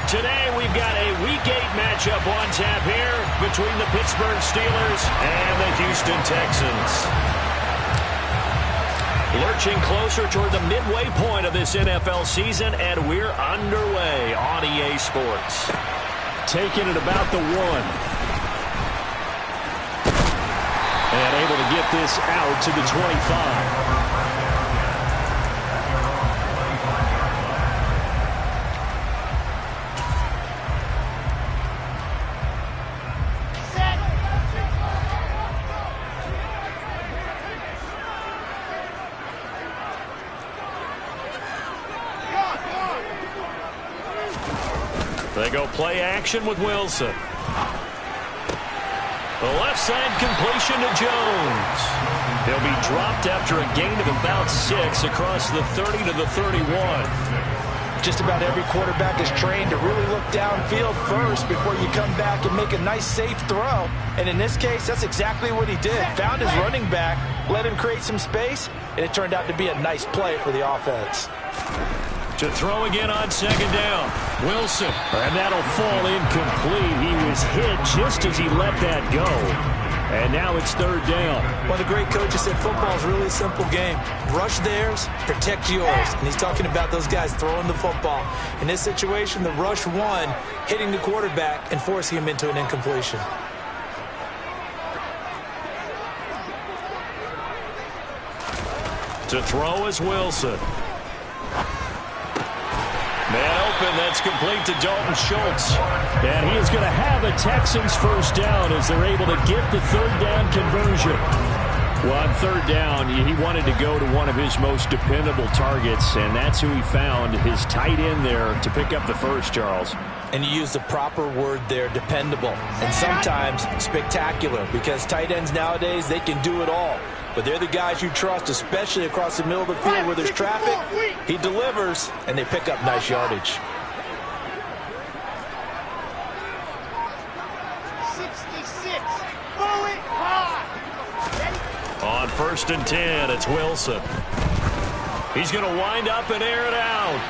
Today we've got a Week 8 matchup on tap here between the Pittsburgh Steelers and the Houston Texans. Lurching closer toward the midway point of this NFL season, and we're underway on EA Sports. Taking it about the 1. And able to get this out to the 25. They go play action with Wilson. The left side completion to Jones. He'll be dropped after a gain of about 6 across the 30 to the 31. Just about every quarterback is trained to really look downfield first before you come back and make a nice safe throw. And in this case, that's exactly what he did. Found his running back, let him create some space, and it turned out to be a nice play for the offense. To throw again on second down. Wilson. And that'll fall incomplete. He was hit just as he let that go. And now it's third down. One of the great coaches said football is really a simple game. Rush theirs, protect yours. And he's talking about those guys throwing the football. In this situation, the rush one, hitting the quarterback and forcing him into an incompletion. To throw is Wilson. Man open, that's complete to Dalton Schultz. And he is going to have a Texans first down as they're able to get the third down conversion. Well, on third down, he wanted to go to one of his most dependable targets, and that's who he found, his tight end there, to pick up the first, Charles. And you use the proper word there, dependable. And sometimes spectacular, because tight ends nowadays, they can do it all. But they're the guys you trust, especially across the middle of the field where there's traffic. He delivers, and they pick up nice yardage. 66. Bullet high. On 1st and 10, it's Wilson. He's going to wind up and air it out.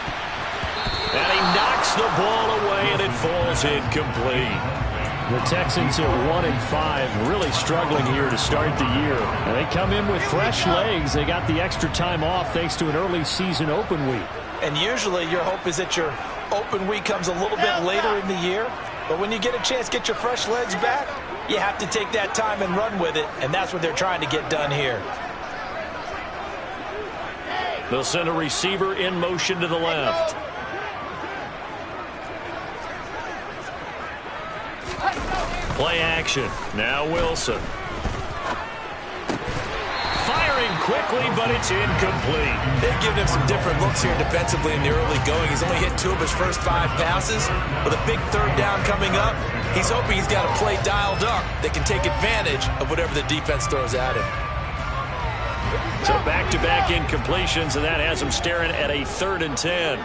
And he knocks the ball away, and it falls incomplete. The Texans at 1-5, really struggling here to start the year. And they come in with fresh legs. They got the extra time off thanks to an early season open week. And usually your hope is that your open week comes a little bit later in the year. But when you get a chance to get your fresh legs back, you have to take that time and run with it. And that's what they're trying to get done here. They'll send a receiver in motion to the left. Play action. Now Wilson. Firing quickly, but it's incomplete. They've given him some different looks here defensively in the early going. He's only hit 2 of his first 5 passes. With a big third down coming up, he's hoping he's got a play dialed up that can take advantage of whatever the defense throws at him. So back-to-back incompletions, and that has him staring at a 3rd and 10.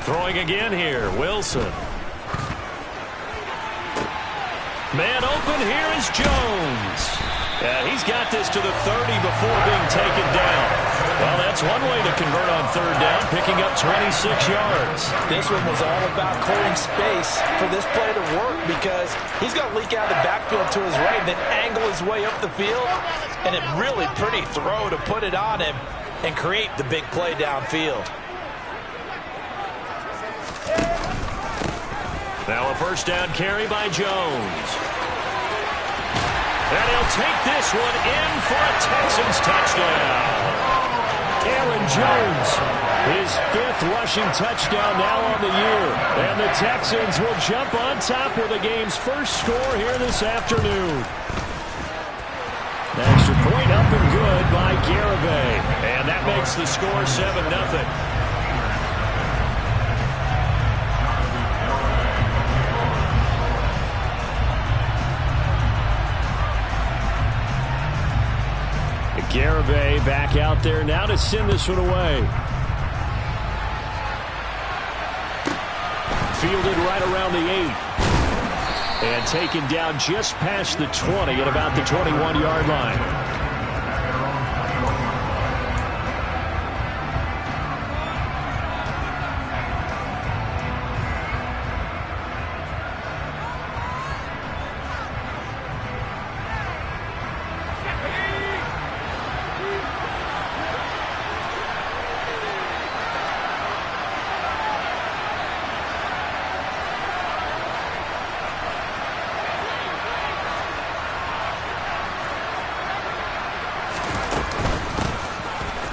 Throwing again here, Wilson. Man open, here is Jones. And he's got this to the 30 before being taken down. Well, that's one way to convert on third down, picking up 26 yards. This one was all about clearing space for this play to work because he's going to leak out of the backfield to his right and then angle his way up the field. And a really pretty throw to put it on him and create the big play downfield. Now a first down carry by Jones. And he'll take this one in for a Texans touchdown. Aaron Jones, his 5th rushing touchdown now on the year. And the Texans will jump on top with the game's first score here this afternoon. Extra point up and good by Garibay. And that makes the score 7-0. Garibay back out there now to send this one away. Fielded right around the 8. And taken down just past the 20 at about the 21-yard line.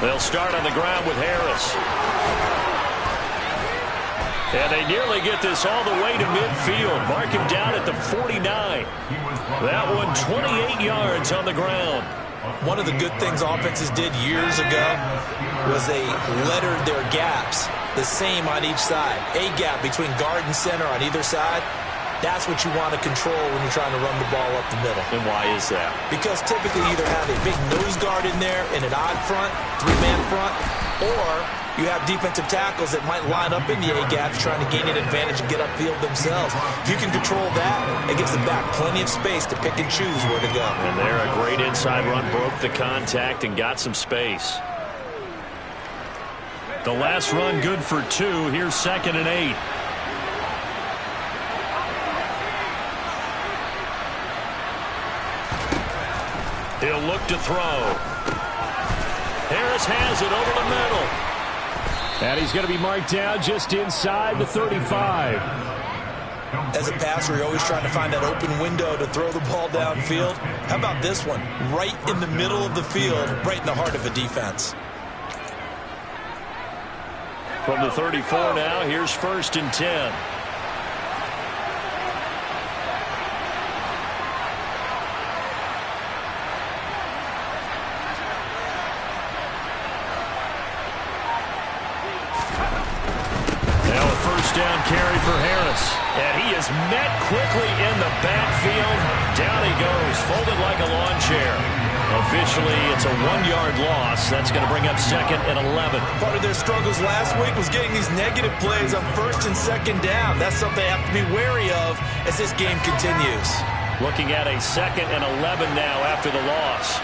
They'll start on the ground with Harris. And they nearly get this all the way to midfield. Mark him down at the 49. That one 28 yards on the ground. One of the good things offenses did years ago was they lettered their gaps the same on each side. A gap between guard and center on either side. That's what you want to control when you're trying to run the ball up the middle. And why is that? Because typically you either have a big nose guard in there in an odd front, three-man front, or you have defensive tackles that might line up in the A-gaps trying to gain an advantage and get upfield themselves. If you can control that, it gives the back plenty of space to pick and choose where to go. And there, a great inside run, broke the contact and got some space. The last run good for 2. Here's 2nd and 8. He'll look to throw. Harris has it over the middle. And he's going to be marked down just inside the 35. As a passer, you're always trying to find that open window to throw the ball downfield. How about this one? Right in the middle of the field, right in the heart of a defense. From the 34 now, here's 1st and 10. Down carry for Harris. And he is met quickly in the backfield. Down he goes, folded like a lawn chair. Officially, it's a 1-yard loss. That's going to bring up 2nd and 11. Part of their struggles last week was getting these negative plays on 1st and 2nd down. That's something they have to be wary of as this game continues. Looking at a 2nd and 11 now after the loss.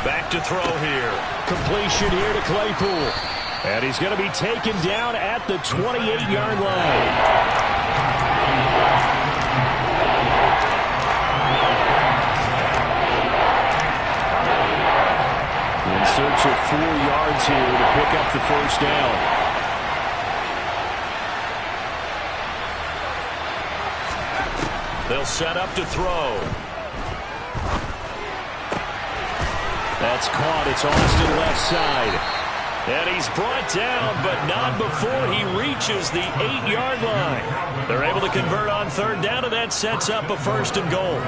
Back to throw here. Completion here to Claypool. And he's going to be taken down at the 28-yard line. In search of 4 yards here to pick up the 1st down. They'll set up to throw. That's caught. It's Austin left side. And he's brought down, but not before he reaches the 8-yard line. They're able to convert on 3rd down, and that sets up a 1st and goal.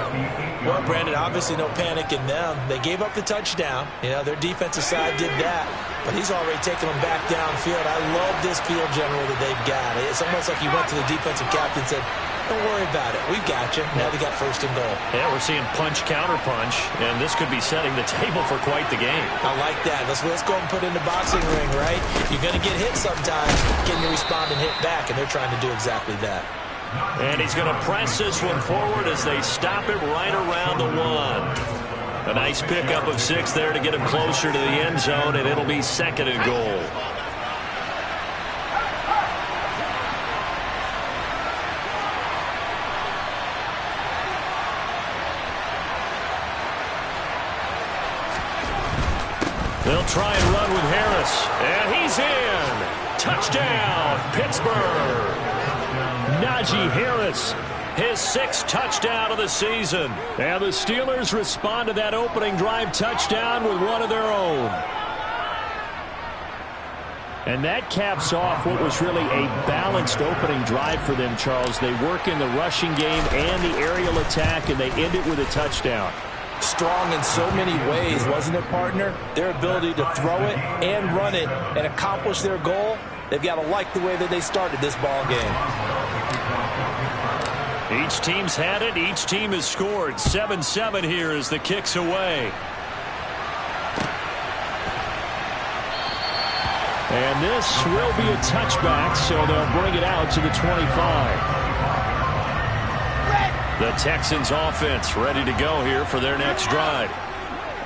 Well, Brandon, obviously no panic in them. They gave up the touchdown. You know, their defensive side did that, but he's already taken them back downfield. I love this field general that they've got. It's almost like he went to the defensive captain and said, don't worry about it. We've got you. Now they got 1st and goal. Yeah, we're seeing punch, counter punch, and this could be setting the table for quite the game. I like that. Let's go and put in the boxing ring, right? You're going to get hit sometimes. Can you respond and hit back? And they're trying to do exactly that. And he's going to press this one forward as they stop it right around the 1. A nice pickup of 6 there to get him closer to the end zone, and it'll be 2nd and goal. They'll try and run with Harris. And he's in. Touchdown, Pittsburgh. Najee Harris. His 6th touchdown of the season. And the Steelers respond to that opening drive touchdown with one of their own. And that caps off what was really a balanced opening drive for them, Charles. They work in the rushing game and the aerial attack, and they end it with a touchdown. Strong in so many ways, wasn't it, partner? Their ability to throw it and run it and accomplish their goal, they've got to like the way that they started this ball game. Each team's had it. Each team has scored. 7-7 here as the kick's away. And this will be a touchback, so they'll bring it out to the 25. The Texans offense ready to go here for their next drive.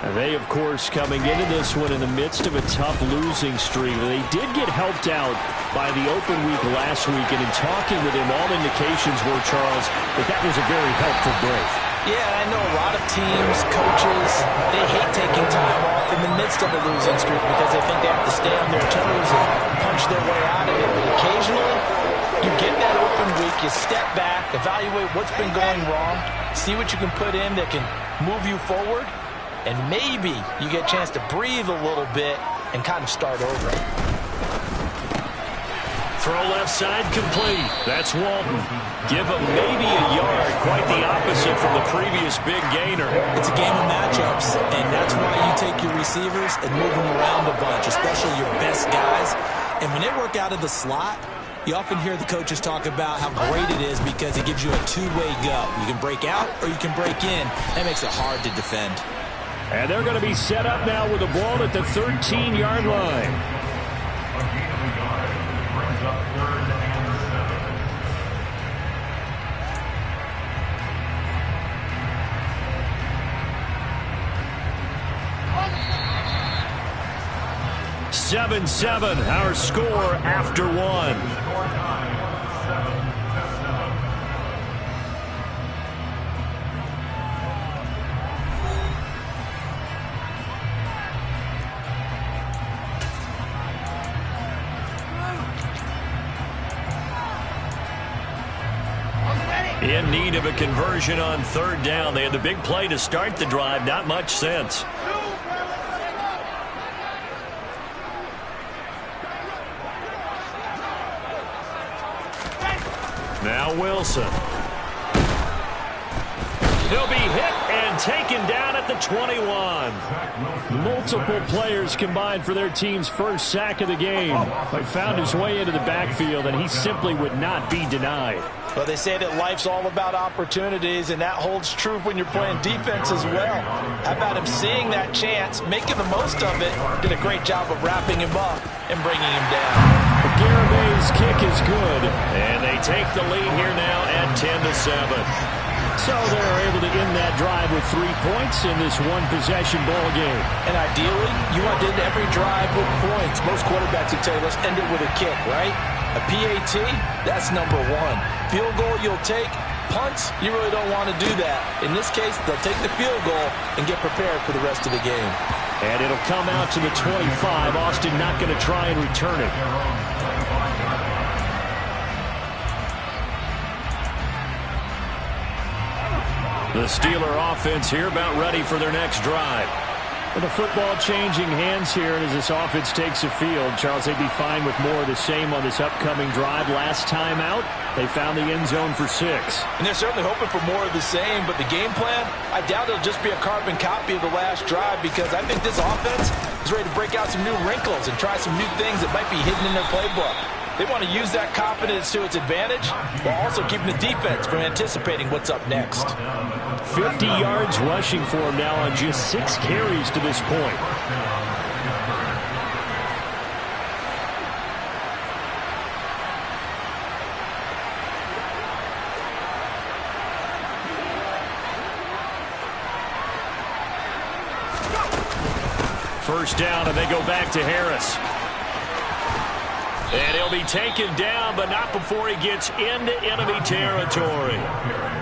And they, of course, coming into this one in the midst of a tough losing streak. They did get helped out by the open week last week, and in talking with him, all indications were, Charles, that was a very helpful break. Yeah, I know a lot of teams, coaches, they hate taking time off in the midst of a losing streak because they think they have to stay on their toes and punch their way out of it. But occasionally, you get that open week, you step back, evaluate what's been going wrong, see what you can put in that can move you forward, and maybe you get a chance to breathe a little bit and kind of start over. Throw left side complete. That's Walton. Give him maybe a yard. Quite the opposite from the previous big gainer. It's a game of matchups, and that's why you take your receivers and move them around a bunch, especially your best guys. And when they work out of the slot, you often hear the coaches talk about how great it is because it gives you a two-way go. You can break out or you can break in. That makes it hard to defend. And they're going to be set up now with the ball at the 13-yard line. 7-7, our score after one. In need of a conversion on third down. They had the big play to start the drive. Not much sense. Now Wilson. He'll be hit and taken down at the 21. Multiple players combined for their team's first sack of the game. But found his way into the backfield, and he simply would not be denied. Well, they say that life's all about opportunities, and that holds true when you're playing defense as well. How about him seeing that chance, making the most of it, did a great job of wrapping him up and bringing him down. Garabay's kick is good. And they take the lead here now at 10-7. So they're able to end that drive with 3 points in this one-possession ball game. And ideally, you want to end every drive with points. Most quarterbacks would tell you, let's end it with a kick, right? A PAT, that's number one. Field goal you'll take. Punts, you really don't want to do that. In this case, they'll take the field goal and get prepared for the rest of the game. And it'll come out to the 25. Austin not going to try and return it. The Steeler offense here about ready for their next drive. With the football changing hands here, and as this offense takes the field, Charles, they'd be fine with more of the same on this upcoming drive. Last time out, they found the end zone for 6. And they're certainly hoping for more of the same, but the game plan, I doubt it'll just be a carbon copy of the last drive, because I think this offense is ready to break out some new wrinkles and try some new things that might be hidden in their playbook. They want to use that confidence to its advantage while also keeping the defense from anticipating what's up next. 50 yards rushing for him now on just 6 carries to this point. First down, and they go back to Harris. And he'll be taken down, but not before he gets into enemy territory.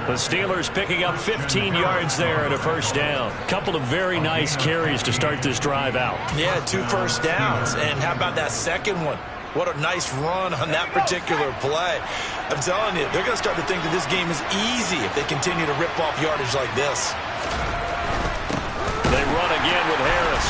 The Steelers picking up 15 yards there at a first down. Couple of very nice carries to start this drive out. Yeah, 2 first downs. And how about that second one? What a nice run on that particular play. I'm telling you, they're going to start to think that this game is easy if they continue to rip off yardage like this. They run again with Harris.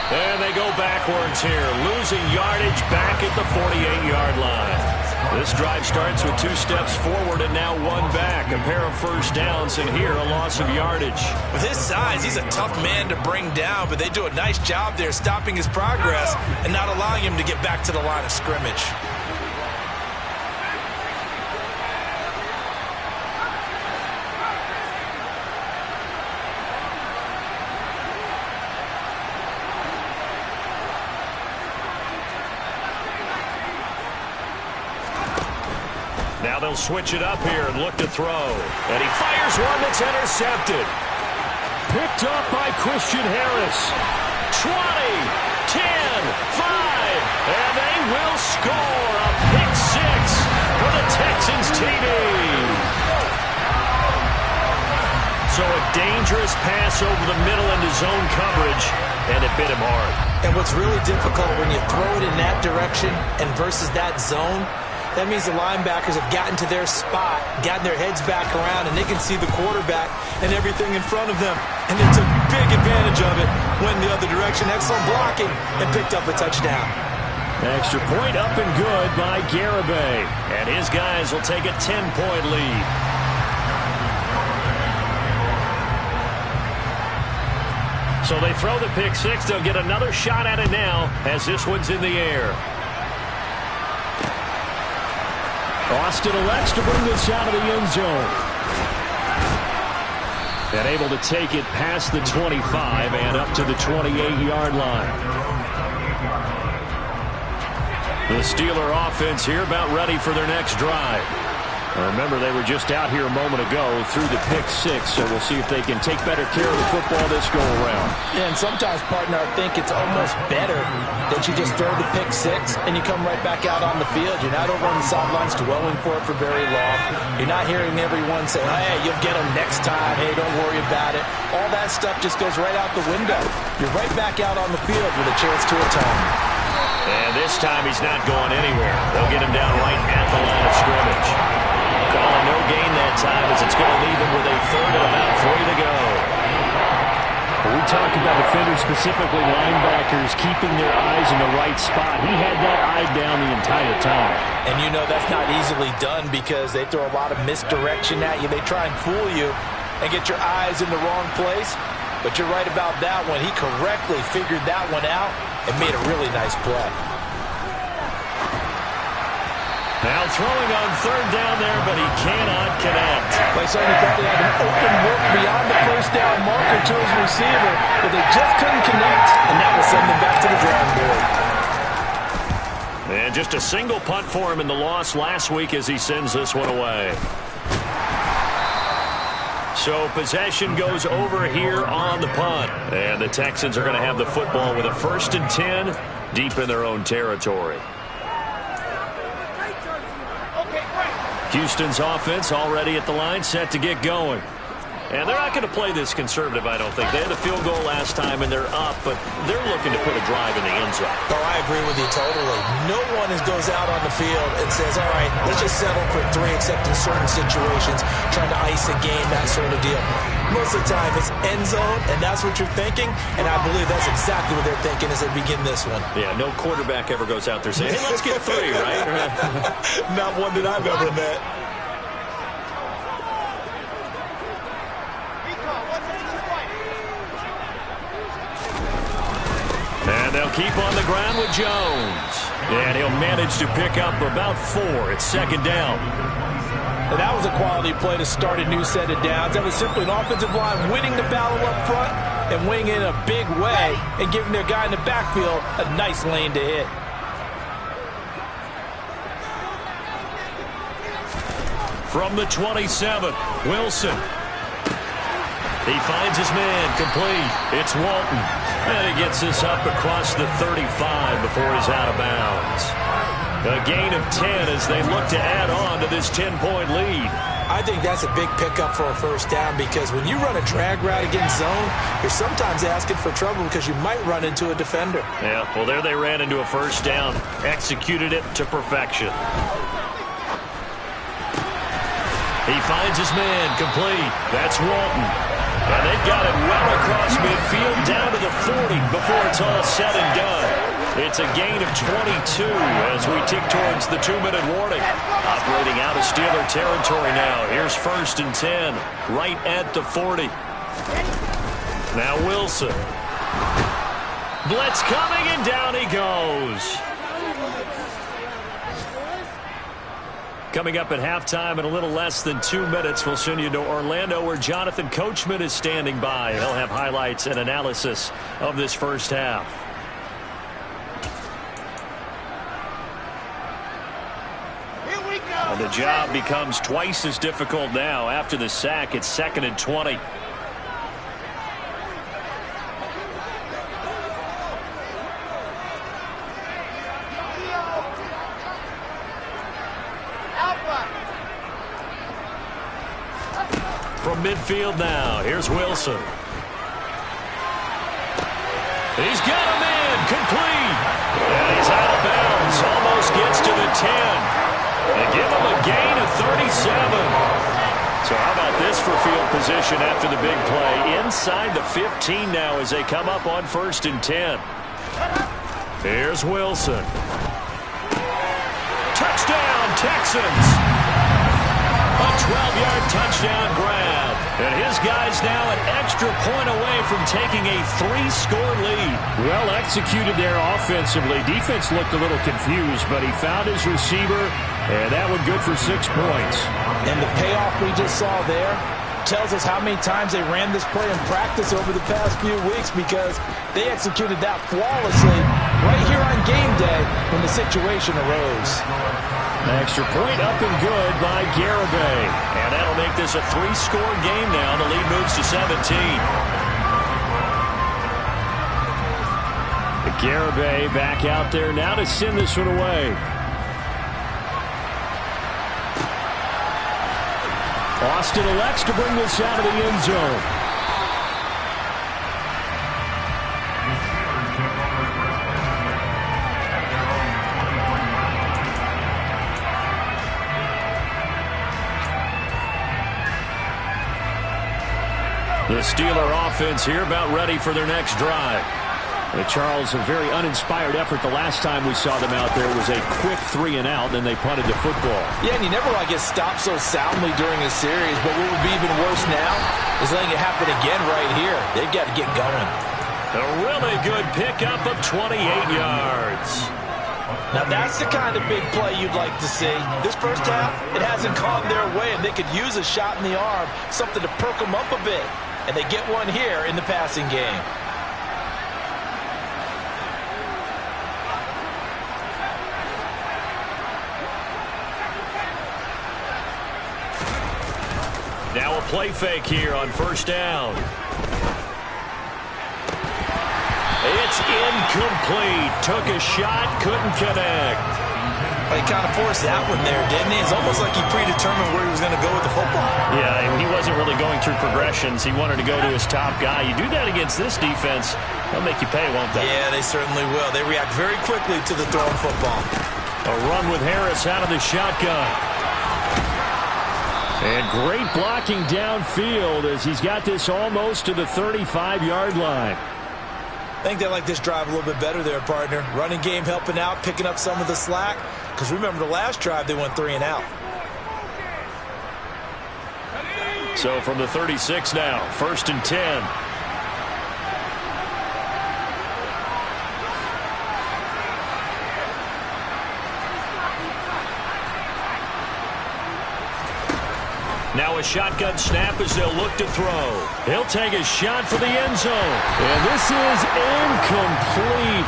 And they go backwards here, losing yardage back at the 48-yard line. This drive starts with 2 steps forward and now 1 back. A pair of first downs, and here a loss of yardage. With his size, he's a tough man to bring down, but they do a nice job there stopping his progress and not allowing him to get back to the line of scrimmage. Now they'll switch it up here and look to throw. And he fires one that's intercepted. Picked up by Christian Harris. 20, 10, 5, and they will score a pick 6 for the Texans TD. So a dangerous pass over the middle into zone coverage, and it bit him hard. And what's really difficult when you throw it in that direction and versus that zone, that means the linebackers have gotten to their spot, gotten their heads back around, and they can see the quarterback and everything in front of them. And it's a big advantage of it. Went the other direction, excellent blocking, and picked up a touchdown. Extra point up and good by Garibay. And his guys will take a 10-point lead. So they throw the pick six. They'll get another shot at it now as this one's in the air. Austin elects to bring this out of the end zone. And able to take it past the 25 and up to the 28-yard line. The Steeler offense here about ready for their next drive. Remember, they were just out here a moment ago through the pick six, so we'll see if they can take better care of the football this go-around. Yeah, and sometimes, partner, I think it's almost better that you just throw the pick six and you come right back out on the field. You're not over on the sidelines dwelling for it for very long. You're not hearing everyone say, hey, you'll get them next time. Hey, don't worry about it. All that stuff just goes right out the window. You're right back out on the field with a chance to atone. And this time he's not going anywhere. They'll get him down right at the line of scrimmage. Calling no gain that time as it's going to leave him with a third and about 3 to go. When we talk about defenders, specifically linebackers, keeping their eyes in the right spot, he had that eye down the entire time. And you know that's not easily done because they throw a lot of misdirection at you. They try and fool you and get your eyes in the wrong place. But you're right about that one. He correctly figured that one out and made a really nice play. Now throwing on third down there, but he cannot connect. They certainly thought they had an open look beyond the first down marker to his receiver, but they just couldn't connect, and that will send them back to the drawing board. And just a single punt for him in the loss last week as he sends this one away. So possession goes over here on the punt. And the Texans are going to have the football with a 1st and 10 deep in their own territory. Houston's offense already at the line, set to get going. And they're not going to play this conservative, I don't think. They had a field goal last time, and they're up, but they're looking to put a drive in the end zone. Oh, I agree with you totally. No one goes out on the field and says, all right, let's just settle for 3, except in certain situations, trying to ice a game, that sort of deal. Most of the time, it's end zone, and that's what you're thinking, and I believe that's exactly what they're thinking as they begin this one. Yeah, no quarterback ever goes out there saying, hey, let's get 3, right? Not one that I've ever met. And they'll keep on the ground with Jones. And he'll manage to pick up about 4. It's 2nd down. And that was a quality play to start a new set of downs. That was simply an offensive line winning the battle up front and winning in a big way and giving their guy in the backfield a nice lane to hit. From the 27, Wilson. He finds his man, complete. It's Walton. And he gets this up across the 35 before he's out of bounds. A gain of 10 as they look to add on to this 10-point lead. I think that's a big pickup for a first down because when you run a drag route against zone, you're sometimes asking for trouble because you might run into a defender. Yeah, well, there they ran into a first down, executed it to perfection. He finds his man, complete. That's Walton. And they've got it well across midfield down to the 40 before it's all said and done. It's a gain of 22 as we tick towards the 2-minute warning. Operating out of Steeler territory now. Here's 1st and 10 right at the 40. Now Wilson. Blitz coming and down he goes. Coming up at halftime in a little less than 2 minutes, we'll send you to Orlando where Jonathan Coachman is standing by. He'll have highlights and analysis of this first half. Here we go. And the job becomes twice as difficult now. After the sack, it's 2nd and 20. From midfield now, here's Wilson. He's got him in, complete. And he's out of bounds, almost gets to the 10. They give him a gain of 37. So how about this for field position after the big play? Inside the 15 now as they come up on 1st and 10. Here's Wilson. Touchdown, Texans. A 12-yard touchdown grab. And his guy's now an extra point away from taking a 3-score lead. Well executed there offensively. Defense looked a little confused, but he found his receiver, and that one good for 6 points. And the payoff we just saw there tells us how many times they ran this play in practice over the past few weeks, because they executed that flawlessly right here on game day when the situation arose. Extra point up and good by Garibay. And that'll make this a 3-score game now. The lead moves to 17. Garibay back out there now to send this one away. Austin elects to bring this out of the end zone. The Steeler offense here about ready for their next drive. Charles, a very uninspired effort the last time we saw them out there. It was a quick 3-and-out, then they punted the football. Yeah, and you never want to get stopped so soundly during a series, but what would be even worse now is letting it happen again right here. They've got to get going. A really good pickup of 28 yards. Now that's the kind of big play you'd like to see. This first half, it hasn't gone their way, and they could use a shot in the arm, something to perk them up a bit. And they get one here in the passing game. Now a play fake here on 1st down. It's incomplete. Took a shot, couldn't connect. He kind of forced that one there, didn't he? It's almost like he predetermined where he was going to go with the football. Yeah, he wasn't really going through progressions. He wanted to go to his top guy. You do that against this defense, they'll make you pay, won't they? Yeah, they certainly will. They react very quickly to the thrown football. A run with Harris out of the shotgun. And great blocking downfield as he's got this almost to the 35-yard line. I think they like this drive a little bit better there, partner. Running game helping out, picking up some of the slack. Because remember, the last drive, they went 3-and-out. So from the 36 now, 1st and 10. Now a shotgun snap as they'll look to throw. He'll take a shot for the end zone. And this is incomplete.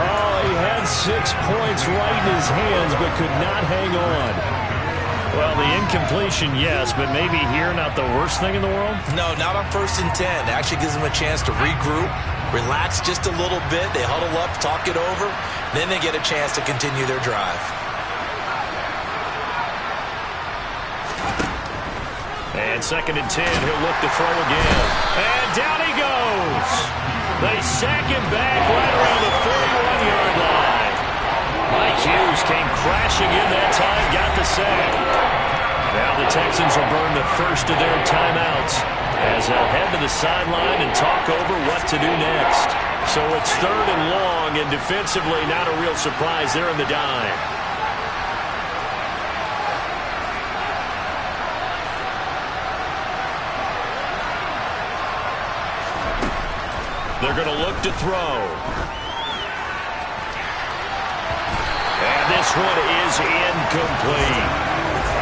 Oh, he had 6 points right in his hands, but could not hang on. Well, the incompletion, yes, but maybe here not the worst thing in the world? No, not on 1st and 10. It actually gives them a chance to regroup, relax just a little bit. They huddle up, talk it over. Then they get a chance to continue their drive. And 2nd and 10, he'll look to throw again. And down he goes. They sack him back right around the 41-yard line. Mike Hughes came crashing in that time, got the sack. Now the Texans will burn the first of their timeouts as they'll head to the sideline and talk over what to do next. So it's 3rd and long, and defensively not a real surprise. They're in the dime. They're going to look to throw. And this one is incomplete.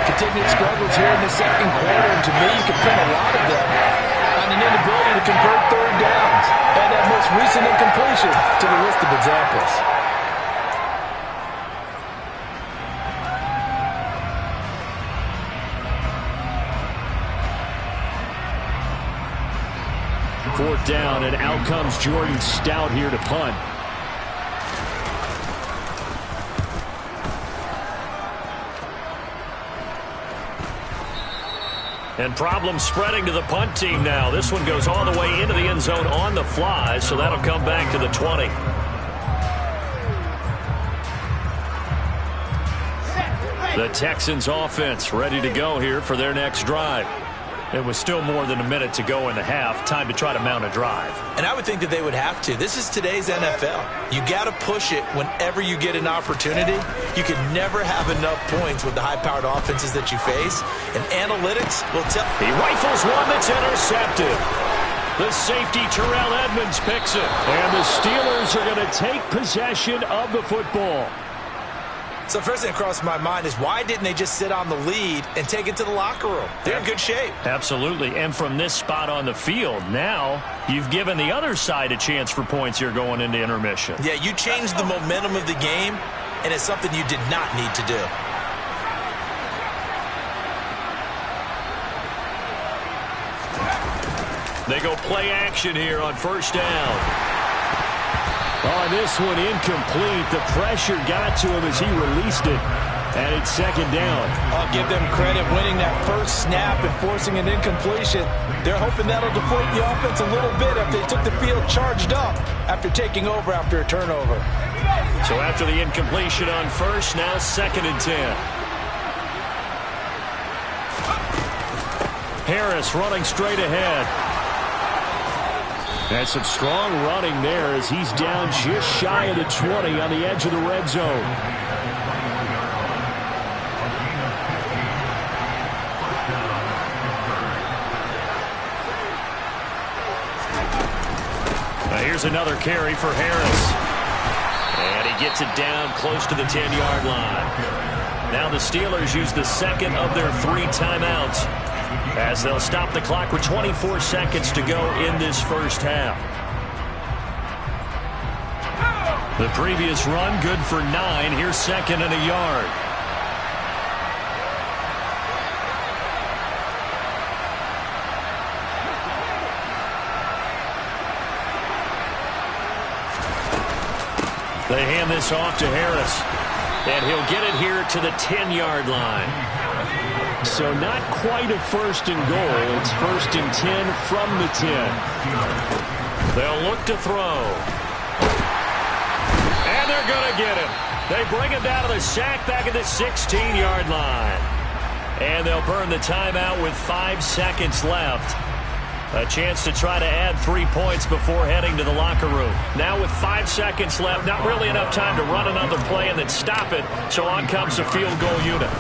Continued struggles here in the 2nd quarter, and to me, you can pin a lot of them on an inability to convert 3rd downs. And that most recent incompletion to the list of examples. Fourth down, and out comes Jordan Stout here to punt. And problems spreading to the punt team now. This one goes all the way into the end zone on the fly, so that'll come back to the 20. The Texans offense ready to go here for their next drive. It was still more than a minute to go in the half. Time to try to mount a drive. And I would think that they would have to. This is today's NFL. You got to push it whenever you get an opportunity. You can never have enough points with the high-powered offenses that you face. And analytics will tell. He rifles one that's intercepted. The safety, Terrell Edmonds, picks it. And the Steelers are going to take possession of the football. So first thing that crossed my mind is why didn't they just sit on the lead and take it to the locker room? They're in good shape. Absolutely. And from this spot on the field, now you've given the other side a chance for points here going into intermission. Yeah, you changed the momentum of the game, and it's something you did not need to do. They go play action here on first down. Oh, this one incomplete. The pressure got to him as he released it. And it's second down. I'll give them credit winning that first snap and forcing an incompletion. They're hoping that'll deflate the offense a little bit if they took the field charged up after taking over after a turnover. So after the incompletion on first, now 2nd and 10. Harris running straight ahead. And some strong running there as he's down just shy of the 20 on the edge of the red zone. Now here's another carry for Harris. And he gets it down close to the 10-yard line. Now the Steelers use the second of their 3 timeouts, as they'll stop the clock with 24 seconds to go in this first half. The previous run good for 9. Here's 2nd and a yard. They hand this off to Harris, and he'll get it here to the 10-yard line. So not quite a 1st and goal. It's 1st and 10 from the 10. They'll look to throw. And they're going to get him. They bring him down to the sack back at the 16-yard line. And they'll burn the timeout with 5 seconds left. A chance to try to add 3 points before heading to the locker room. Now with 5 seconds left, not really enough time to run another play and then stop it. So on comes the field goal unit.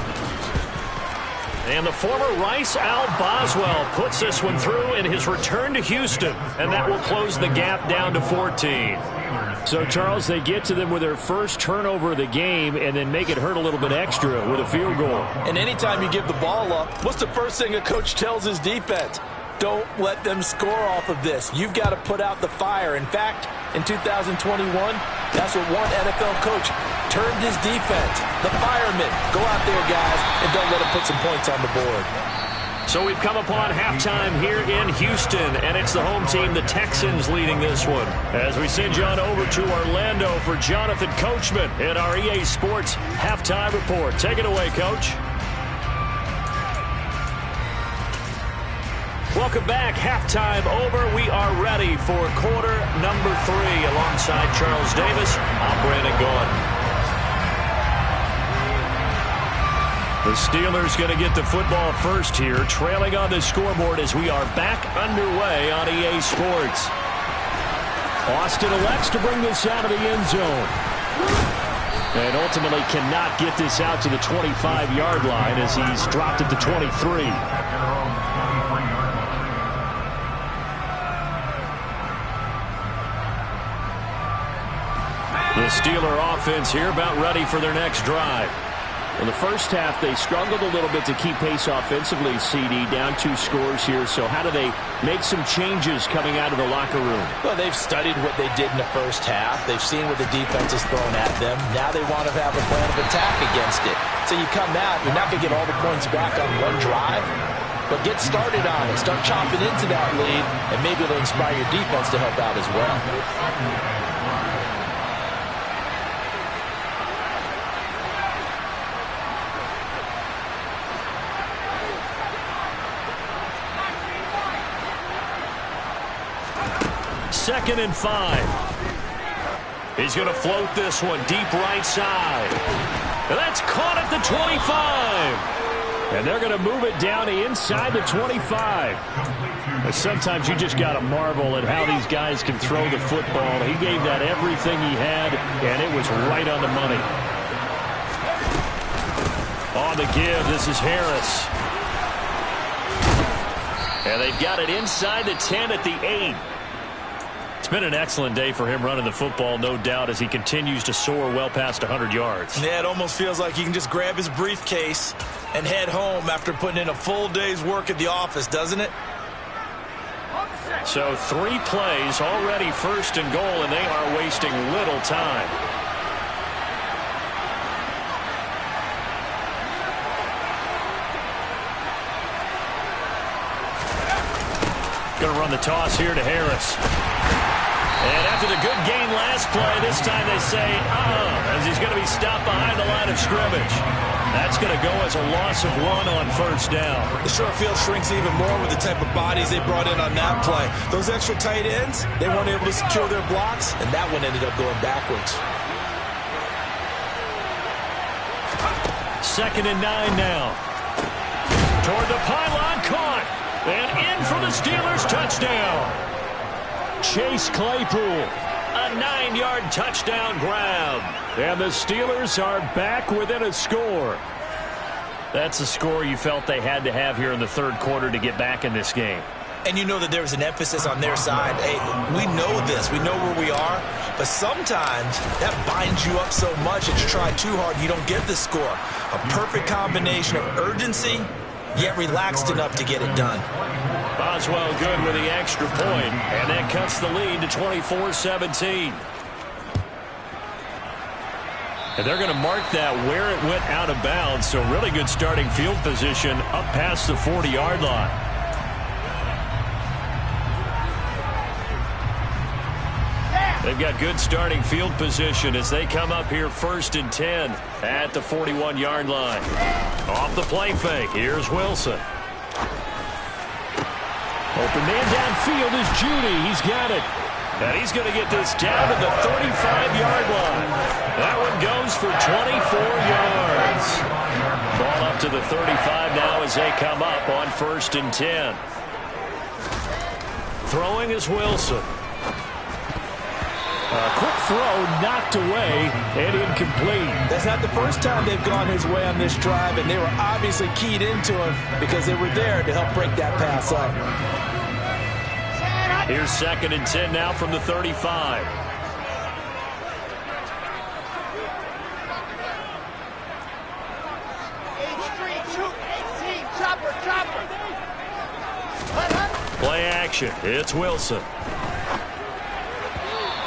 And the former Rice Al Boswell puts this one through in his return to Houston. And that will close the gap down to 14. So, Charles, they get to them with their first turnover of the game and then make it hurt a little bit extra with a field goal. And anytime you give the ball up, what's the first thing a coach tells his defense? Don't let them score off of this. You've got to put out the fire. In fact, in 2021, that's what one NFL coach termed his defense. The firemen. Go out there, guys, and don't let them put some points on the board. So we've come upon halftime here in Houston, and it's the home team, the Texans, leading this one. As we send you on over to Orlando for Jonathan Coachman in our EA Sports Halftime Report. Take it away, Coach. Welcome back. Halftime over. We are ready for quarter number 3. Alongside Charles Davis, I'm Brandon Gaudin. The Steelers going to get the football first here, trailing on the scoreboard as we are back underway on EA Sports. Austin elects to bring this out of the end zone. And ultimately cannot get this out to the 25-yard line as he's dropped at the 23. The Steeler offense here about ready for their next drive. In the first half, they struggled a little bit to keep pace offensively, CD, down 2 scores here. So how do they make some changes coming out of the locker room? Well, they've studied what they did in the first half. They've seen what the defense has thrown at them. Now they want to have a plan of attack against it. So you come out, you're not going to get all the points back on one drive, but get started on it. Start chopping into that lead, and maybe it'll inspire your defense to help out as well. Second and 5. He's going to float this one deep right side. And that's caught at the 25. And they're going to move it down to inside the 25. But sometimes you just got to marvel at how these guys can throw the football. He gave that everything he had, and it was right on the money. On the give, this is Harris. And they've got it inside the 10 at the 8. It's been an excellent day for him running the football, no doubt, as he continues to soar well past 100 yards. Yeah, it almost feels like he can just grab his briefcase and head home after putting in a full day's work at the office, doesn't it? So 3 plays, already first and goal, and they are wasting little time. Going to run the toss here to Harris. And after the good gain last play, this time they say, as he's going to be stopped behind the line of scrimmage. That's going to go as a loss of 1 on first down. The short field shrinks even more with the type of bodies they brought in on that play. Those extra tight ends, they weren't able to secure their blocks, and that one ended up going backwards. 2nd and 9 now. Toward the pylon, caught. And in for the Steelers, touchdown. Chase Claypool. A 9-yard touchdown grab. And the Steelers are back within a score. That's a score you felt they had to have here in the third quarter to get back in this game. And you know that there was an emphasis on their side. Hey, we know this. We know where we are. But sometimes that binds you up so much that you try too hard and you don't get the score. A perfect combination of urgency, yet relaxed enough to get it done. Boswell good with the extra point, and that cuts the lead to 24-17. And they're going to mark that where it went out of bounds, so really good starting field position up past the 40-yard line. They've got good starting field position as they come up here 1st and 10 at the 41-yard line. Off the play fake, here's Wilson. Open man downfield is Judy. He's got it. And he's going to get this down to the 35-yard line. That one goes for 24 yards. Ball up to the 35 now as they come up on 1st and 10. Throwing is Wilson. A quick throw knocked away and incomplete. That's not the first time they've gone his way on this drive, and they were obviously keyed into him because they were there to help break that pass up. Here's 2nd and 10 now from the 35. Play action. It's Wilson.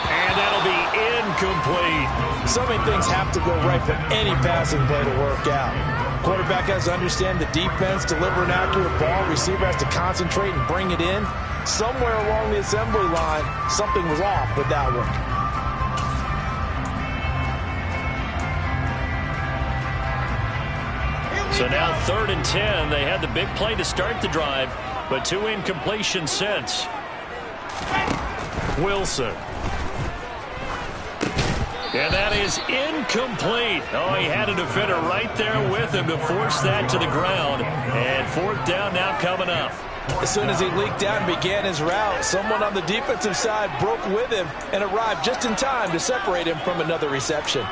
And that'll be incomplete. So many things have to go right for any passing play to work out. Quarterback has to understand the defense, deliver an accurate ball. Receiver has to concentrate and bring it in. Somewhere along the assembly line, something was off with that one. So now 3rd and 10. They had the big play to start the drive, but 2 incompletions since. Wilson. And that is incomplete. Oh, he had a defender right there with him to force that to the ground. And 4th down now coming up. As soon as he leaked out and began his route, someone on the defensive side broke with him and arrived just in time to separate him from another reception.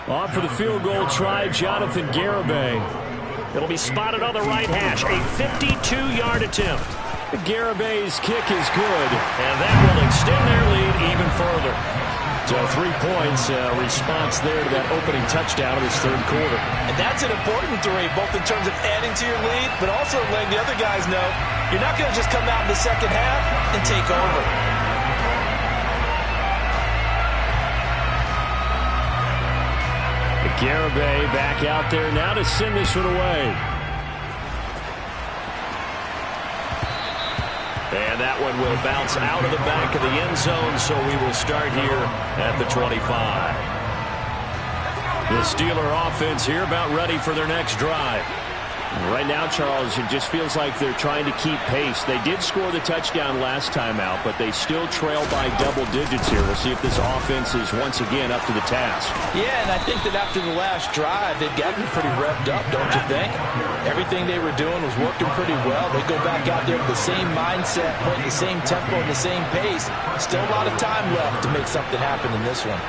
On for the field goal try, Jonathan Garibay. It'll be spotted on the right hash. A 52-yard attempt. Garibay's kick is good. And that will extend their lead even further. So 3 points, response there to that opening touchdown of this third quarter. And that's an important 3, both in terms of adding to your lead, but also letting the other guys know you're not going to just come out in the second half and take over. Garibay back out there now to send this one away. And that one will bounce out of the back of the end zone, so we will start here at the 25. The Steeler offense here about ready for their next drive. Right now, Charles, it just feels like they're trying to keep pace. They did score the touchdown last time out, but they still trail by double digits here. We'll see if this offense is once again up to the task. Yeah, and I think that after the last drive, they've gotten pretty revved up, don't you think? Everything they were doing was working pretty well. They go back out there with the same mindset, playing the same tempo and the same pace. Still a lot of time left to make something happen in this one.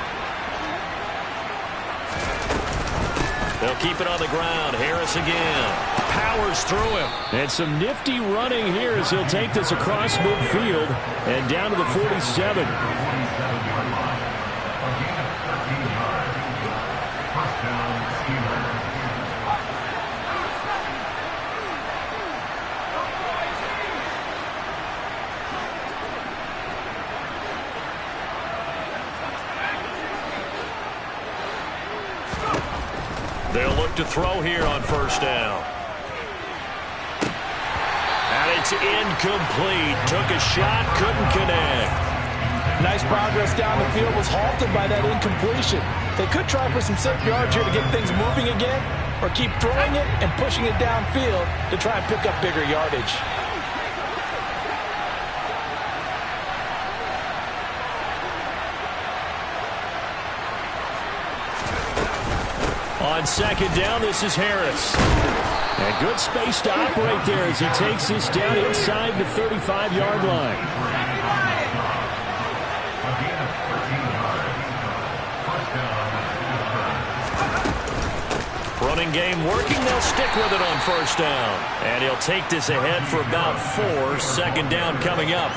They'll keep it on the ground. Harris again. Powers through him. And some nifty running here as he'll take this across midfield and down to the 47. They'll look to throw here on first down. And it's incomplete. Took a shot, couldn't connect. Nice progress down the field, was halted by that incompletion. They could try for some safe yards here to get things moving again, or keep throwing it and pushing it downfield to try and pick up bigger yardage. On second down, this is Harris. And good space to operate there as he takes this down inside the 35-yard line. Running game working. They'll stick with it on first down. And he'll take this ahead for about 4. Second down coming up.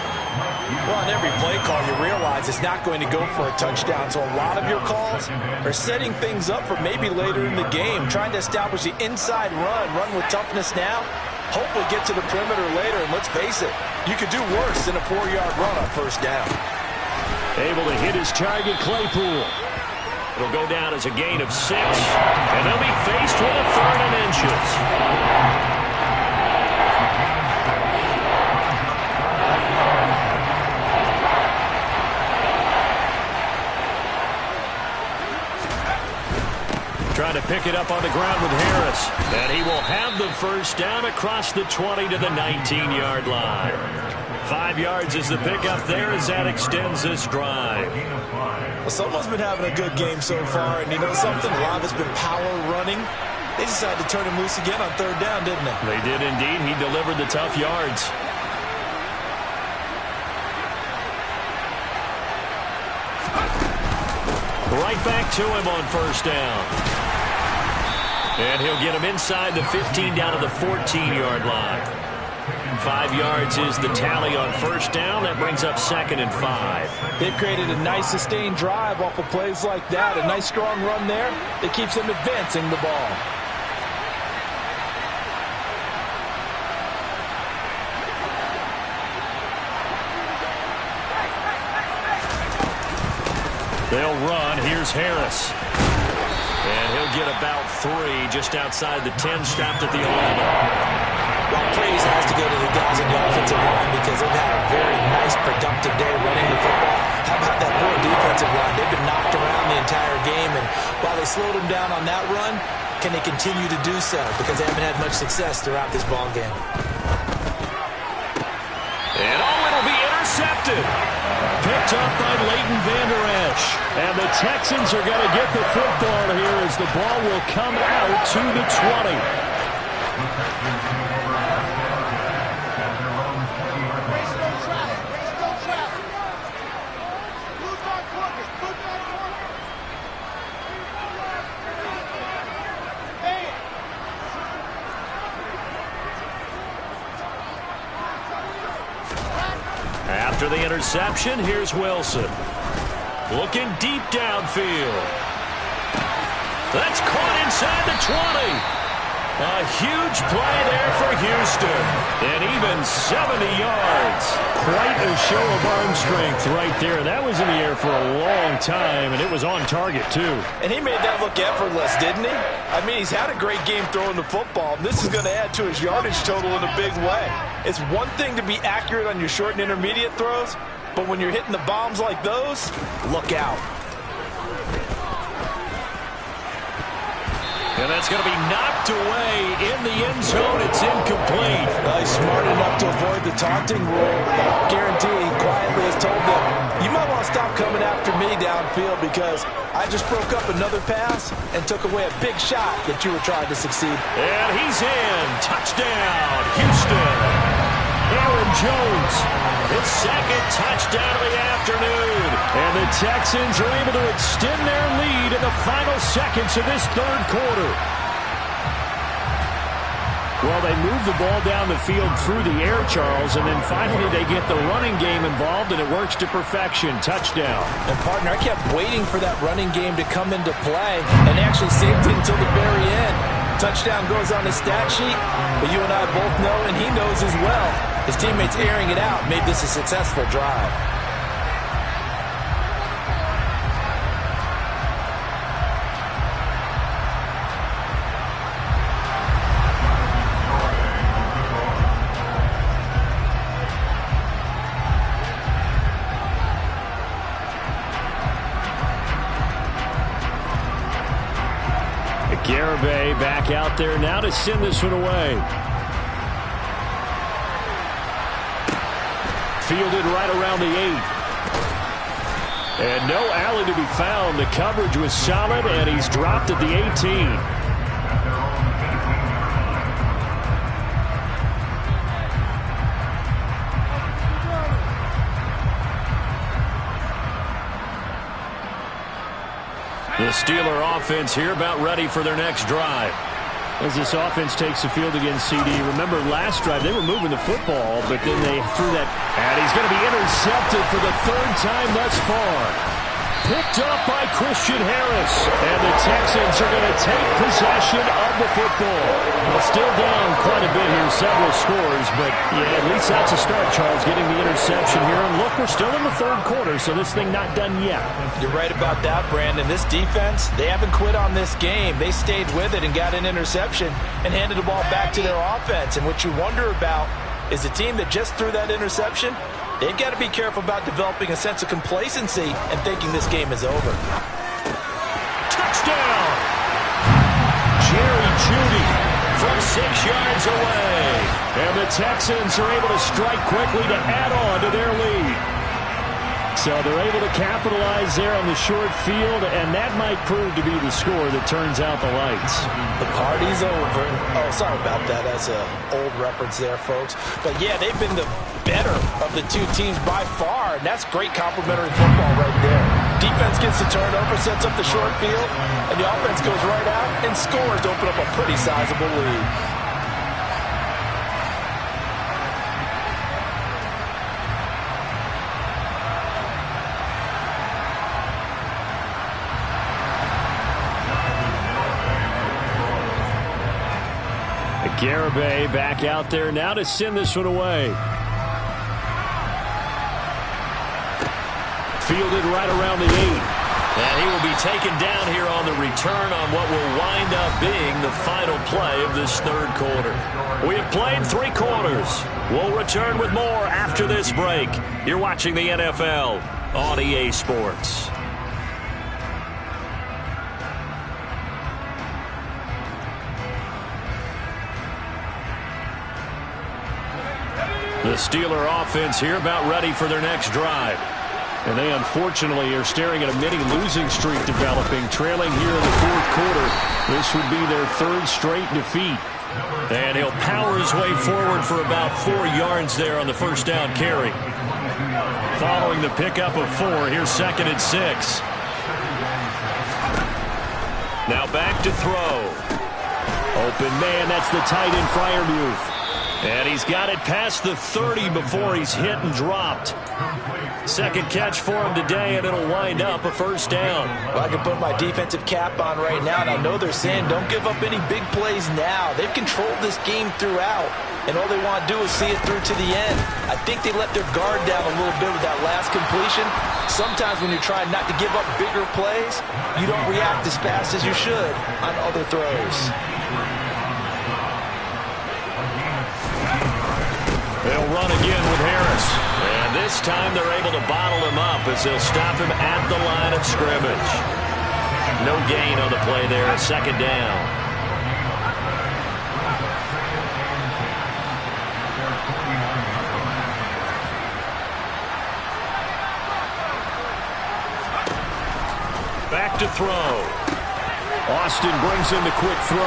Well, on every play call, you realize it's not going to go for a touchdown. So a lot of your calls are setting things up for maybe later in the game, trying to establish the inside run with toughness now, hopefully get to the perimeter later. And let's face it, you could do worse than a 4-yard run on first down. Able to hit his target, Claypool. It'll go down as a gain of 6, and they'll be faced with a 3rd and inches. Trying to pick it up on the ground with Harris. And he will have the first down across the 20 to the 19-yard line. 5 yards is the pickup there as that extends this drive. Well, someone's been having a good game so far, and you know something? A lot of it's been power running. They decided to turn him loose again on 3rd down, didn't they? They did indeed. He delivered the tough yards. Right back to him on first down. And he'll get him inside the 15 down to the 14-yard line. 5 yards is the tally on first down. That brings up 2nd and 5. They've created a nice sustained drive off of plays like that. A nice strong run there that keeps them advancing the ball. They'll run. Here's Harris. And he'll get about 3 just outside the 10, stopped at the 11. Well, praise has to go to the guys in the offensive line because they've had a very nice, productive day running the football. How about that poor defensive line? They've been knocked around the entire game, and while they slowed them down on that run, can they continue to do so? Because they haven't had much success throughout this ball game. And it'll be intercepted. Picked up by Leighton Vander Esch. And the Texans are going to get the football here as the ball will come out to the 20. After the interception, here's Wilson. Looking deep downfield. That's caught inside the 20. A huge play there for Houston. And even 70 yards. Quite a show of arm strength right there. That was in the air for a long time, and it was on target, too. And he made that look effortless, didn't he? I mean, he's had a great game throwing the football. This is going to add to his yardage total in a big way. It's one thing to be accurate on your short and intermediate throws, but when you're hitting the bombs like those, look out. And that's going to be knocked away in the end zone. It's incomplete. He's smart enough to avoid the taunting rule. I guarantee he quietly has told them, you might want to stop coming after me downfield because I just broke up another pass and took away a big shot that you were trying to succeed. And he's in. Touchdown, Houston. Aaron Jones, his second touchdown of the afternoon. And the Texans are able to extend their lead in the final seconds of this third quarter. Well, they move the ball down the field through the air, Charles, and then finally they get the running game involved, and it works to perfection. Touchdown. And, partner, I kept waiting for that running game to come into play and actually saved it until the very end. Touchdown goes on the stat sheet, but you and I both know, and he knows as well, his teammates airing it out made this a successful drive. Garibay back out there now to send this one away. Fielded right around the 8. And no alley to be found. The coverage was solid, and he's dropped at the 18. The Steeler offense here about ready for their next drive. As this offense takes the field against CD. Remember last drive, they were moving the football, but then they threw that. And he's going to be intercepted for the third time thus far. Picked up by Christian Harris. And the Texans are going to take possession of the football. Well, still down quite a bit here, several scores, but yeah, at least that's a start, Charles, getting the interception here. And look, we're still in the third quarter, so this thing not done yet. You're right about that, Brandon. This defense, they haven't quit on this game. They stayed with it and got an interception and handed the ball back to their offense. And what you wonder about is the team that just threw that interception, they've got to be careful about developing a sense of complacency and thinking this game is over. Touchdown! Jerry Jeudy from 6 yards away. And the Texans are able to strike quickly to add on to their lead. So they're able to capitalize there on the short field, and that might prove to be the score that turns out the lights. The party's over. Oh, sorry about that. That's an old reference there, folks. But, yeah, they've been the better of the two teams by far, and that's great complimentary football right there. Defense gets the turnover, sets up the short field, and the offense goes right out and scores to open up a pretty sizable lead. Garibay back out there now to send this one away. Fielded right around the 8. And he will be taken down here on the return on what will wind up being the final play of this third quarter. We have played 3 quarters. We'll return with more after this break. You're watching the NFL on EA Sports. The Steeler offense here about ready for their next drive. And they unfortunately are staring at a mini losing streak developing, trailing here in the fourth quarter. This would be their 3rd straight defeat. And he'll power his way forward for about 4 yards there on the first down carry. Following the pickup of 4, here's 2nd and 6. Now back to throw. Open man, that's the tight end Freiermuth. And he's got it past the 30 before he's hit and dropped. Second catch for him today, and it'll wind up a first down. Well, I can put my defensive cap on right now, and I know they're saying don't give up any big plays now. They've controlled this game throughout, and all they want to do is see it through to the end. I think they let their guard down a little bit with that last completion. Sometimes when you're trying not to give up bigger plays, you don't react as fast as you should on other throws. They'll run again with Harris. And this time they're able to bottle him up as they'll stop him at the line of scrimmage. No gain on the play there, 2nd down. back to throw. Austin brings in the quick throw.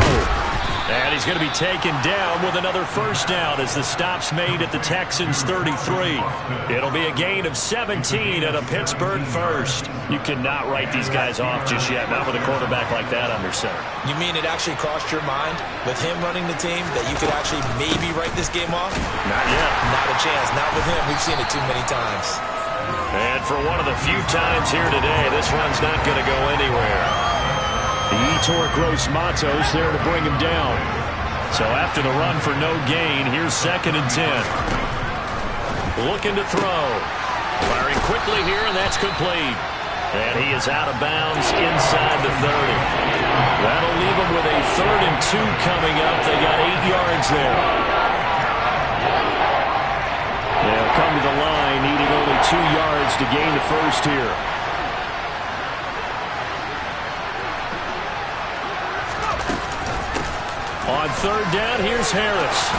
And he's going to be taken down with another first down as the stop's made at the Texans' 33. It'll be a gain of 17 and a Pittsburgh first. You cannot write these guys off just yet, not with a quarterback like that under center. You mean it actually crossed your mind with him running the team that you could actually maybe write this game off? Not yet. Not a chance. Not with him. We've seen it too many times. And for one of the few times here today, this run's not going to go anywhere. The Etor Gross Matos there to bring him down. So after the run for no gain, here's 2nd and 10. Looking to throw. Firing quickly here, and that's complete. And he is out of bounds inside the 30. That'll leave him with a 3rd and 2 coming up. They got 8 yards there. They'll come to the line, needing only 2 yards to gain the first here. On 3rd down, here's Harris.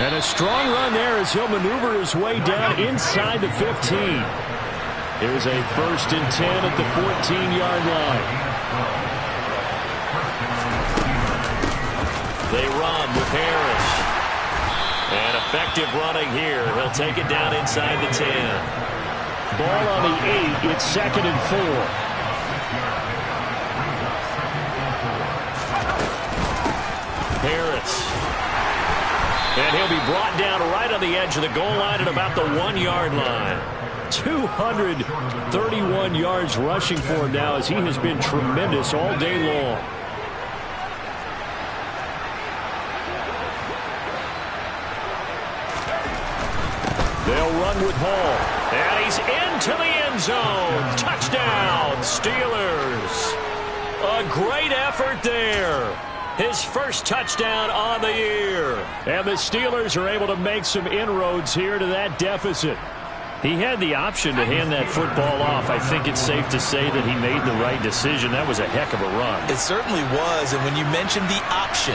And a strong run there as he'll maneuver his way down inside the 15. Here's a 1st and 10 at the 14-yard line. They run with Harris. And effective running here. He'll take it down inside the 10. Ball on the 8. It's 2nd and 4. Harris. And he'll be brought down right on the edge of the goal line at about the 1-yard line. 231 yards rushing for him now as he has been tremendous all day long. They'll run with Hall. And he's into the end zone. Touchdown, Steelers. A great effort there. His first touchdown on the year. And the Steelers are able to make some inroads here to that deficit. He had the option to hand that football off. I think it's safe to say that he made the right decision. That was a heck of a run. It certainly was, and when you mentioned the option,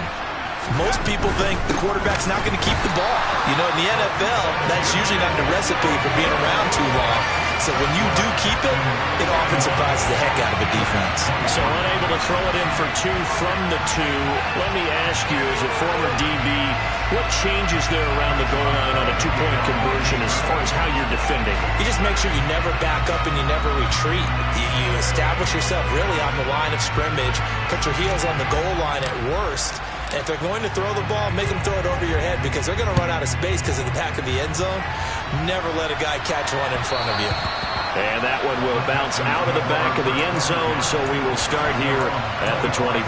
most people think the quarterback's not going to keep the ball. You know, in the NFL, that's usually not the recipe for being around too long. So when you do keep it, it often surprises the heck out of a defense. So unable to throw it in for 2 from the 2. Let me ask you, as a former DB, what changes there around the goal line on a 2-point conversion as far as how you're defending? You just make sure you never back up and you never retreat. You establish yourself really on the line of scrimmage, put your heels on the goal line at worst. And if they're going to throw the ball, make them throw it over your head because they're going to run out of space because of the back of the end zone. Never let a guy catch one in front of you. And that one will bounce out of the back of the end zone, so we will start here at the 25.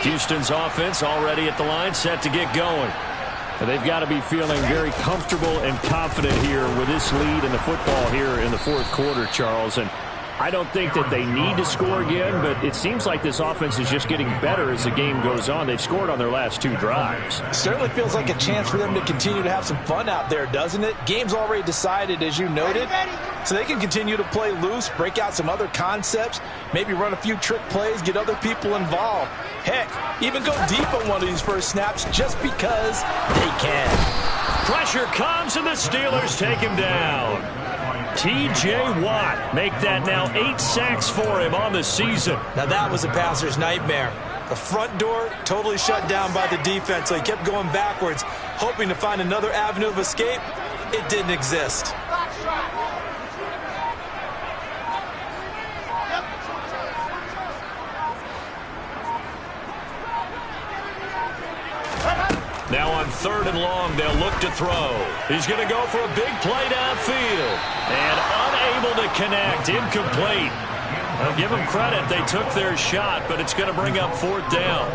Houston's offense already at the line, set to get going. And they've got to be feeling very comfortable and confident here with this lead in the football here in the 4th quarter, Charles. And I don't think that they need to score again, but it seems like this offense is just getting better as the game goes on. They've scored on their last 2 drives. Certainly feels like a chance for them to continue to have some fun out there, doesn't it? Game's already decided, as you noted, so they can continue to play loose, break out some other concepts, maybe run a few trick plays, get other people involved. Heck, even go deep on one of these first snaps just because they can. Pressure comes, and the Steelers take him down. T.J. Watt make that now 8 sacks for him on the season. Now that was a passer's nightmare. The front door totally shut down by the defense, so he kept going backwards, hoping to find another avenue of escape. It didn't exist. Now on 3rd and long, they'll look to throw. He's going to go for a big play downfield. And unable to connect, incomplete. I'll give them credit. They took their shot, but it's going to bring up 4th down.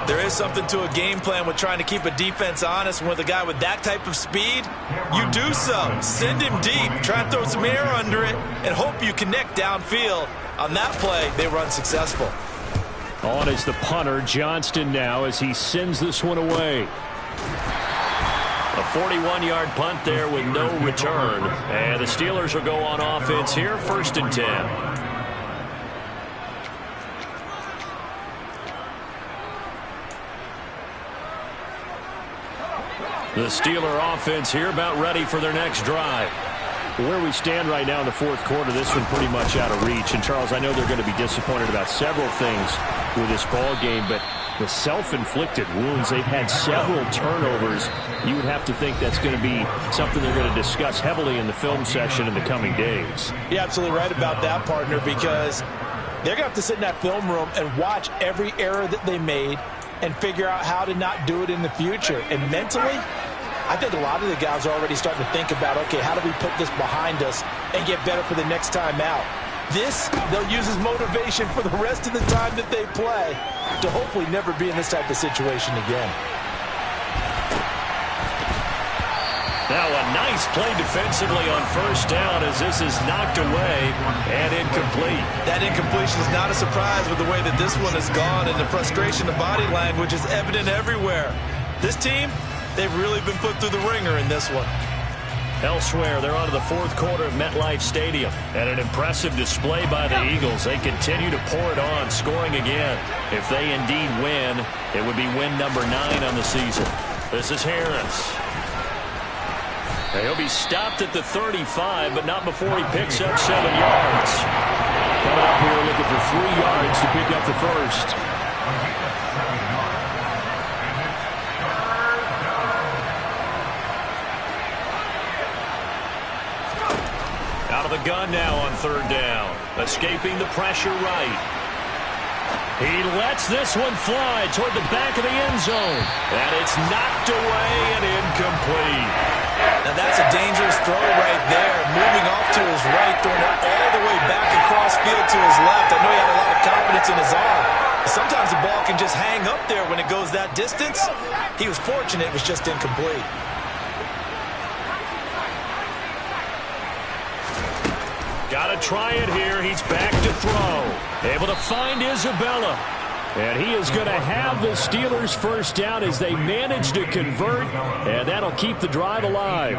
There is something to a game plan with trying to keep a defense honest. With a guy with that type of speed, you do so. Send him deep. Try and throw some air under it and hope you connect downfield. On that play, they were unsuccessful. On is the punter, Johnston, now as he sends this one away. A 41-yard punt there with no return. And the Steelers will go on offense here, 1st and 10. The Steeler offense here about ready for their next drive. Where we stand right now in the fourth quarter, this one pretty much out of reach. And, Charles, I know they're going to be disappointed about several things with this ball game, but the self-inflicted wounds, they've had several turnovers. You would have to think that's going to be something they're going to discuss heavily in the film session in the coming days. You're absolutely right about that, partner, because they're going to have to sit in that film room and watch every error that they made and figure out how to not do it in the future. And mentally, I think a lot of the guys are already starting to think about, okay, how do we put this behind us and get better for the next time out? This, they'll use as motivation for the rest of the time that they play to hopefully never be in this type of situation again. Now a nice play defensively on first down as this is knocked away and incomplete. That incompletion is not a surprise with the way that this one has gone, and the frustration of body language is evident everywhere. This team, they've really been put through the ringer in this one. Elsewhere, they're on to the fourth quarter of MetLife Stadium. And an impressive display by the Eagles. They continue to pour it on, scoring again. If they indeed win, it would be win number 9 on the season. This is Harris. He'll be stopped at the 35, but not before he picks up 7 yards. Coming up here looking for 3 yards to pick up the first. Out of the gun now on third down. Escaping the pressure right. He lets this one fly toward the back of the end zone. And it's knocked away and incomplete. Now that's a dangerous throw right there. Moving off to his right, throwing it all the way back across field to his left. I know he had a lot of confidence in his arm. Sometimes the ball can just hang up there when it goes that distance. He was fortunate it was just incomplete. Got to try it here. He's back to throw. Able to find Isabella. And he is going to have the Steelers first down as they manage to convert, and that'll keep the drive alive.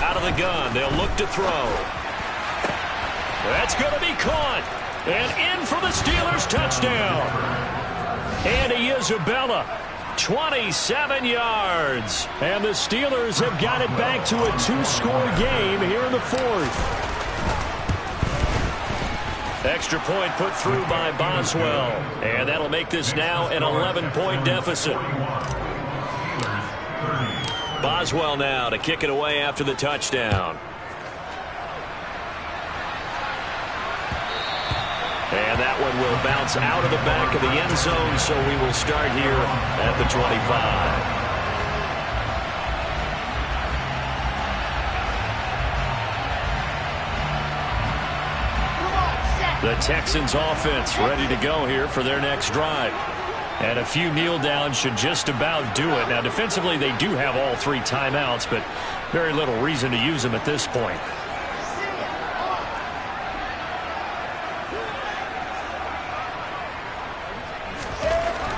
Out of the gun. They'll look to throw. That's going to be caught. And in for the Steelers touchdown. Andy Isabella. 27 yards. And the Steelers have got it back to a 2-score game here in the fourth. Extra point put through by Boswell. And that'll make this now an 11-point deficit. Boswell now to kick it away after the touchdown. And that one will bounce out of the back of the end zone, so we will start here at the 25. The Texans offense ready to go here for their next drive. And a few kneel downs should just about do it. Now, defensively, they do have all 3 timeouts, but very little reason to use them at this point.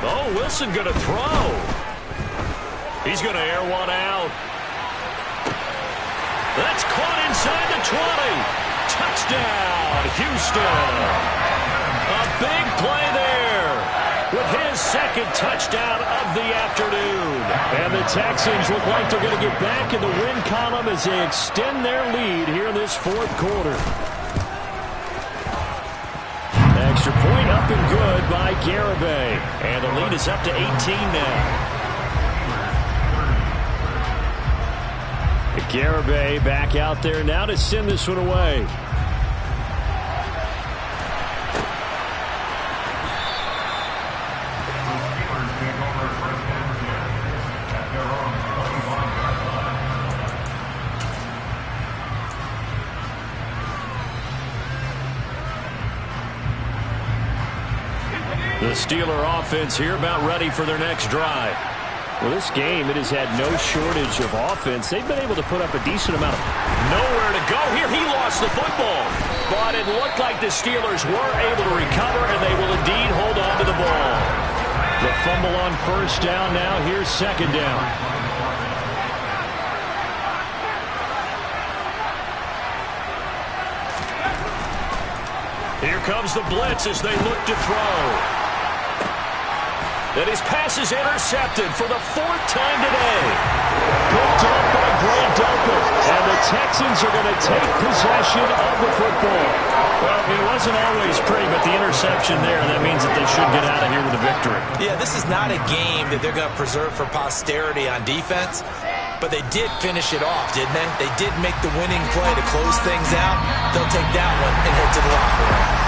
Oh, Wilson going to throw. He's going to air one out. That's caught inside the 20. Touchdown, Houston. A big play there with his second touchdown of the afternoon. And the Texans look like they're going to get back in the win column as they extend their lead here in this fourth quarter. Extra point up and good by Garibay. And the lead is up to 18 now. Garibay back out there now to send this one away. The Steeler offense here about ready for their next drive. Well, this game, it has had no shortage of offense. They've been able to put up a decent amount of... Nowhere to go here. He lost the football. But it looked like the Steelers were able to recover, and they will indeed hold on to the ball. The fumble on first down now. Here's second down. Here comes the blitz as they look to throw. And his pass is intercepted for the 4th time today. Picked up by Grant Delpit. And the Texans are going to take possession of the football. Well, it wasn't always pretty, but the interception there, that means that they should get out of here with a victory. Yeah, this is not a game that they're going to preserve for posterity on defense, but they did finish it off, didn't they? They did make the winning play to close things out. They'll take that one and head to the locker room.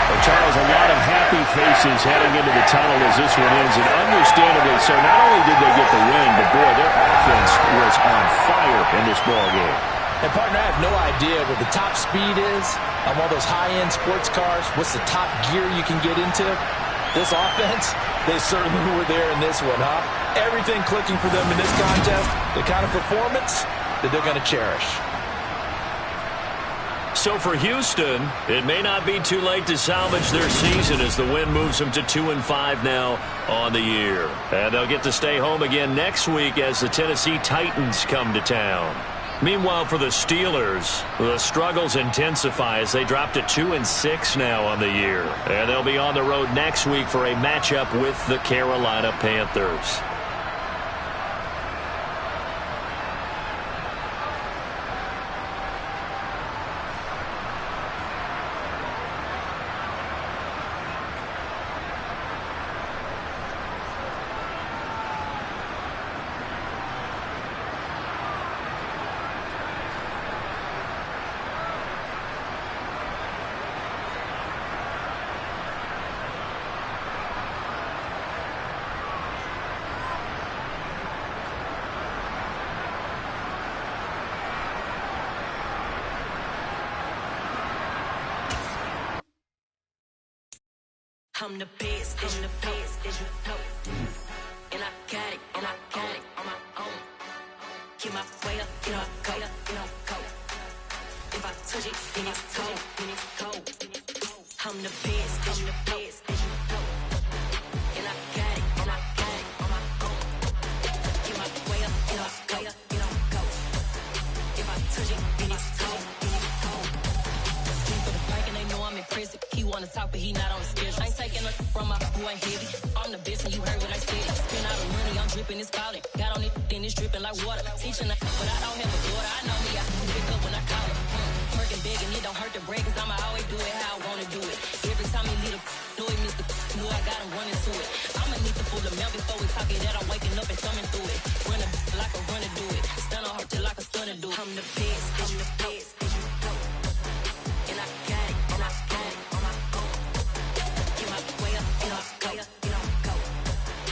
Well, Charles, a lot of happy faces heading into the tunnel as this one ends, and understandably so. Not only did they get the win, but boy, their offense was on fire in this ball game. And, partner, I have no idea what the top speed is on one of those high-end sports cars. What's the top gear you can get into? This offense, they certainly were there in this one, huh? Everything clicking for them in this contest, the kind of performance that they're going to cherish. So for Houston, it may not be too late to salvage their season as the win moves them to 2-5 now on the year. And they'll get to stay home again next week as the Tennessee Titans come to town. Meanwhile, for the Steelers, the struggles intensify as they drop to 2-6 now on the year. And they'll be on the road next week for a matchup with the Carolina Panthers. I'm the best, I'm the best, as you know. And I got it, on my own. Get my way up, you know, go. If I touch it, then it's cold, I'm the best, as you know. And I got it, on my own. Get my way up, you know, go. If I touch it, then it's cold, for the park and they know I'm impressive. He wanna talk, but he not on the schedule. I ain't taking nothing from my boy heavy. I'm the best and you heard what I said. Spend all the money, I'm dripping, it's falling. Got on it, then it's dripping like water. Teaching her, but I don't have a daughter. I know me, I can pick up when I call it. Working big and it don't hurt to break, cause I'ma always do it how I wanna do it. Every time he lead a know he missed the know I got him running to it. I'ma need to pull the mail before we talk it that I'm waking up and thumbing through it.